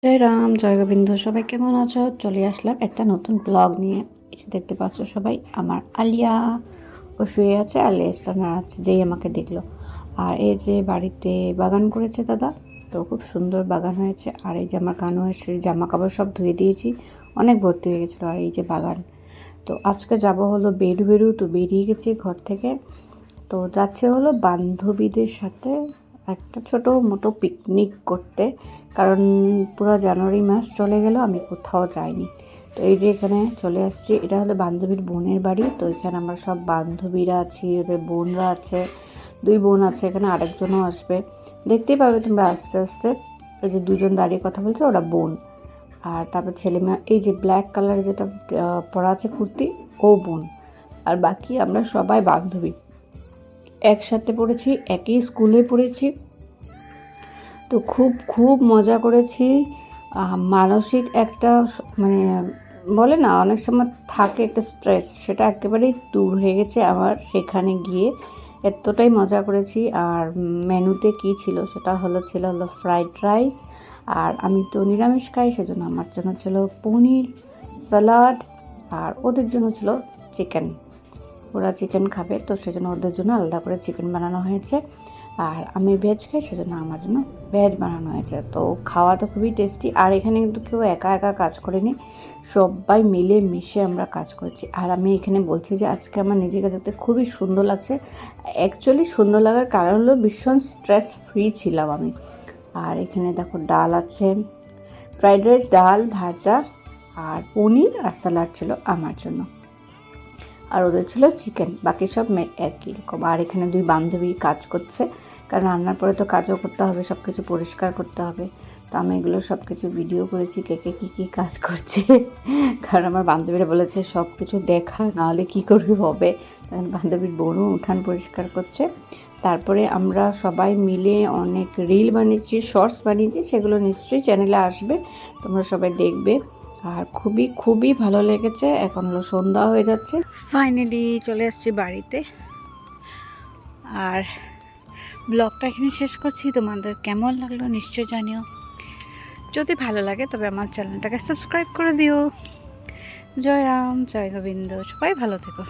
জয় রাম, জয় গোবিন্দ। সবাই কেমন আছো? চলে আসলাম একটা নতুন ব্লগ নিয়ে। এই যে দেখতে পাচ্ছ সবাই, আমার আলিয়া ও শুয়ে আছে আর লেজটা নাড়াচ্ছে যেই আমাকে দেখলো। আর এই যে বাড়িতে বাগান করেছে দাদা, তো খুব সুন্দর বাগান হয়েছে। আর এই যে আমার কানু এসে জামা কাপড় সব ধুয়ে দিয়েছি, অনেক ভর্তি হয়ে গেছিলো। আর এই যে বাগান, তো আজকে যাব হলো বেরু, তো বেরিয়ে গেছি ঘর থেকে। তো যাচ্ছে হলো বান্ধবীদের সাথে একটা ছোটো মোটো পিকনিক করতে, কারণ পুরো জানুয়ারি মাস চলে গেল, আমি কোথাও যাইনি। তো এই যে এখানে চলে আসছি, এটা হলো বান্ধবীর বোনের বাড়ি। তো এখানে আমরা সব বান্ধবীরা আছি, ওদের বোনরা আছে, 2 বোন আছে, এখানে আরেকজনও আসবে, দেখতেই পাবে তোমরা আস্তে আস্তে। এই যে 2জন দাঁড়িয়ে কথা বলছে, ওরা বোন। আর তারপর ছেলে মেয়ে, এই যে ব্ল্যাক কালার যেটা পরা আছে কুর্তি, ও বোন। আর বাকি আমরা সবাই বান্ধবী, একসাথে পড়েছি, একই স্কুলে পড়েছি। তো খুব খুব মজা করেছি। মানসিক একটা মানে বলে না, অনেক সময় থাকে একটা স্ট্রেস, সেটা একেবারেই দূর হয়ে গেছে আমার সেখানে গিয়ে। এতটাই মজা করেছি। আর মেনুতে কী ছিল, সেটা ছিল ফ্রাইড রাইস। আর আমি তো নিরামিষ খাই, সেজন্য আমার জন্য ছিল পনির, স্যালাড। আর ওদের জন্য ছিল চিকেন, ওরা চিকেন খাবে, তো সেজন্য ওদের জন্য আলাদা করে চিকেন বানানো হয়েছে। আর আমি ভেজ খাই, সেজন্য আমার জন্য ভেজ বানানো হয়েছে। তো খাওয়া তো খুবই টেস্টি। আর এখানে কিন্তু কেউ একা একা কাজ করেনি, সবাই মিলে মিশে আমরা কাজ করেছি। আর আমি এখানে বলছি যে আজকে আমার নিজেকে দেখতে খুবই সুন্দর লাগছে। অ্যাকচুয়ালি সুন্দর লাগার কারণ হলো ভীষণ স্ট্রেস ফ্রি ছিলাম আমি। আর এখানে দেখো ডাল আছে, ফ্রাইড রাইস, ডাল, ভাজা আর পনির, আর স্যালাড ছিল আমার জন্য। আর ওদের ছিল চিকেন, বাকি সব একই রকম। আর এখানে 2 বান্ধবী কাজ করছে, কারণ রান্নার পরে তো কাজও করতে হবে, সব কিছু পরিষ্কার করতে হবে। তো আমি এগুলো সব কিছু ভিডিও করেছি, কে কে কী কাজ করছে। কারণ আমার বান্ধবীরা বলেছে সব কিছু দেখা, নাহলে কী করে হবে। তখন বান্ধবীর বোনও উঠান পরিষ্কার করছে। তারপরে আমরা সবাই মিলে অনেক রিল বানিয়েছি, শর্টস বানিয়েছি, সেগুলো নিশ্চয়ই চ্যানেলে আসবে, তোমরা সবাই দেখবে। আর খুবই খুবই ভালো লেগেছে। এখন হলো সন্ধ্যা হয়ে যাচ্ছে, ফাইনালি চলে আসছি বাড়িতে। আর ব্লগটা এখানে শেষ করছি। তোমাদের কেমন লাগলো নিশ্চয় জানিও। যদি ভালো লাগে তবে আমার চ্যানেলটাকে সাবস্ক্রাইব করে দিও। জয় রাম, জয় গোবিন্দ। সবাই ভালো থেকো।